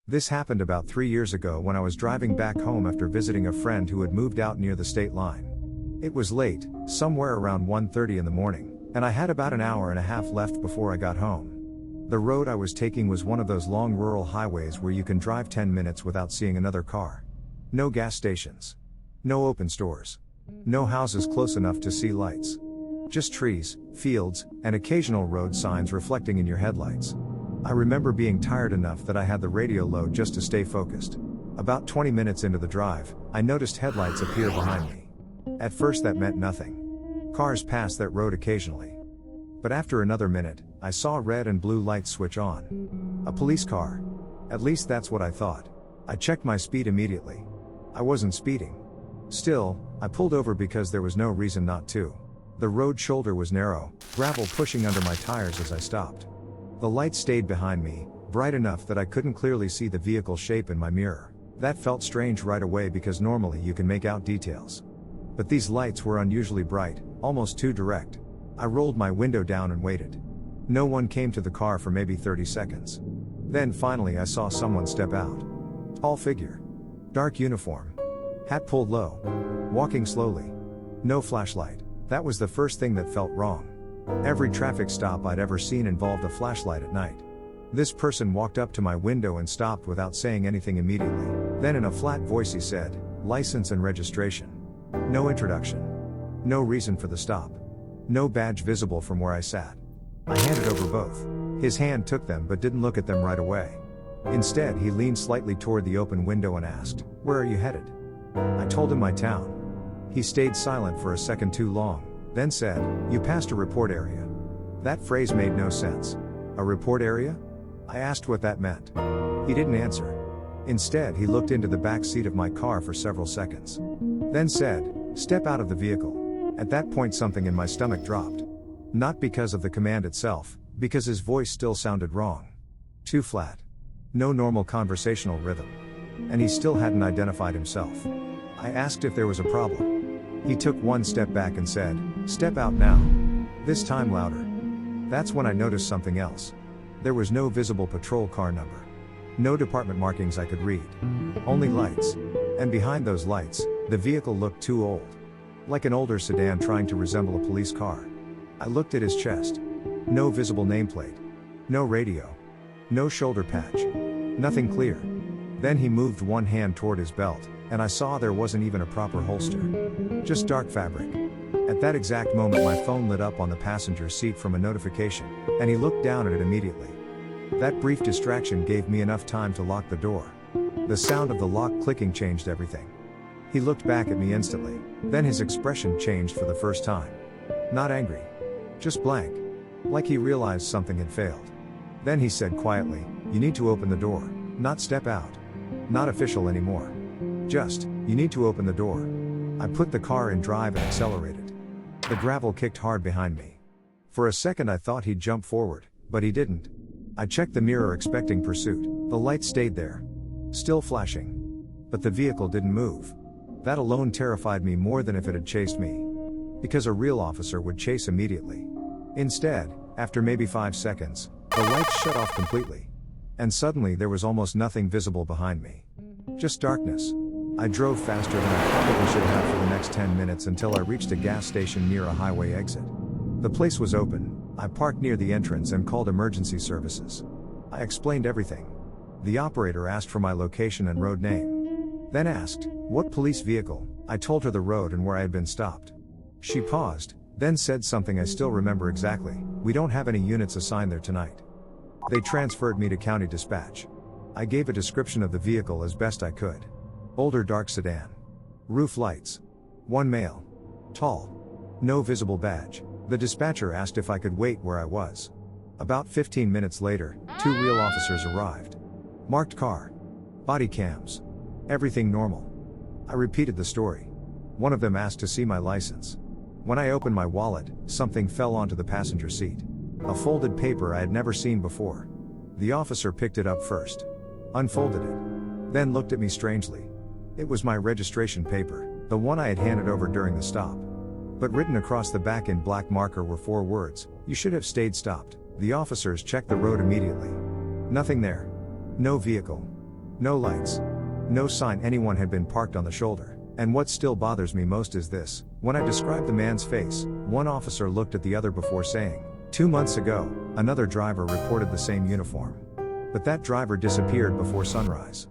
This happened about 3 years ago when I was driving back home after visiting a friend who had moved out near the state line. It was late, somewhere around 1:30 in the morning, and I had about an hour and a half left before I got home. The road I was taking was one of those long rural highways where you can drive 10 minutes without seeing another car. No gas stations. No open stores. No houses close enough to see lights. Just trees, fields, and occasional road signs reflecting in your headlights. I remember being tired enough that I had the radio low just to stay focused. About 20 minutes into the drive, I noticed headlights appear behind me. At first that meant nothing. Cars passed that road occasionally. But after another minute, I saw red and blue lights switch on. A police car. At least that's what I thought. I checked my speed immediately. I wasn't speeding. Still, I pulled over because there was no reason not to. The road shoulder was narrow, gravel pushing under my tires as I stopped. The lights stayed behind me, bright enough that I couldn't clearly see the vehicle shape in my mirror. That felt strange right away because normally you can make out details. But these lights were unusually bright, almost too direct. I rolled my window down and waited. No one came to the car for maybe 30 seconds. Then finally I saw someone step out. Tall figure. Dark uniform. Hat pulled low. Walking slowly. No flashlight. That was the first thing that felt wrong. Every traffic stop I'd ever seen involved a flashlight at night. This person walked up to my window and stopped without saying anything immediately. Then in a flat voice he said, "License and registration." No introduction. No reason for the stop. No badge visible from where I sat. I handed over both. His hand took them but didn't look at them right away. Instead he leaned slightly toward the open window and asked, "Where are you headed?" I told him my town. He stayed silent for a second too long, then said, "You passed a report area." That phrase made no sense. A report area? I asked what that meant. He didn't answer. Instead he looked into the back seat of my car for several seconds. Then said, "Step out of the vehicle." At that point something in my stomach dropped. Not because of the command itself, because his voice still sounded wrong. Too flat. No normal conversational rhythm. And he still hadn't identified himself. I asked if there was a problem. He took one step back and said, "Step out now." This time louder. That's when I noticed something else. There was no visible patrol car number. No department markings I could read. Only lights. And behind those lights, the vehicle looked too old. Like an older sedan trying to resemble a police car. I looked at his chest. No visible nameplate. No radio. No shoulder patch. Nothing clear. Then he moved one hand toward his belt, and I saw there wasn't even a proper holster. Just dark fabric. At that exact moment my phone lit up on the passenger seat from a notification, and he looked down at it immediately. That brief distraction gave me enough time to lock the door. The sound of the lock clicking changed everything. He looked back at me instantly, then his expression changed for the first time. Not angry. Just blank. Like he realized something had failed. Then he said quietly, "You need to open the door, not step out. Not official anymore. Just, you need to open the door." I put the car in drive and accelerated. The gravel kicked hard behind me. For a second I thought he'd jump forward, but he didn't. I checked the mirror expecting pursuit. The light stayed there. Still flashing. But the vehicle didn't move. That alone terrified me more than if it had chased me. Because a real officer would chase immediately. Instead, after maybe 5 seconds, the lights shut off completely. And suddenly there was almost nothing visible behind me. Just darkness. I drove faster than I probably should have for the next 10 minutes until I reached a gas station near a highway exit. The place was open. I parked near the entrance and called emergency services. I explained everything. The operator asked for my location and road name. Then asked, "What police vehicle?" I told her the road and where I had been stopped. She paused, then said something I still remember exactly, "We don't have any units assigned there tonight." They transferred me to county dispatch. I gave a description of the vehicle as best I could. Older dark sedan. Roof lights. One male. Tall. No visible badge. The dispatcher asked if I could wait where I was. About 15 minutes later, 2 real officers arrived. Marked car. Body cams. Everything normal. I repeated the story. One of them asked to see my license. When I opened my wallet, something fell onto the passenger seat. A folded paper I had never seen before. The officer picked it up first. Unfolded it. Then looked at me strangely. It was my registration paper, the one I had handed over during the stop. But written across the back in black marker were 4 words, "You should have stayed stopped." The officers checked the road immediately. Nothing there. No vehicle. No lights. No sign anyone had been parked on the shoulder. And what still bothers me most is this: when I described the man's face, one officer looked at the other before saying, "2 months ago, another driver reported the same uniform. But that driver disappeared before sunrise."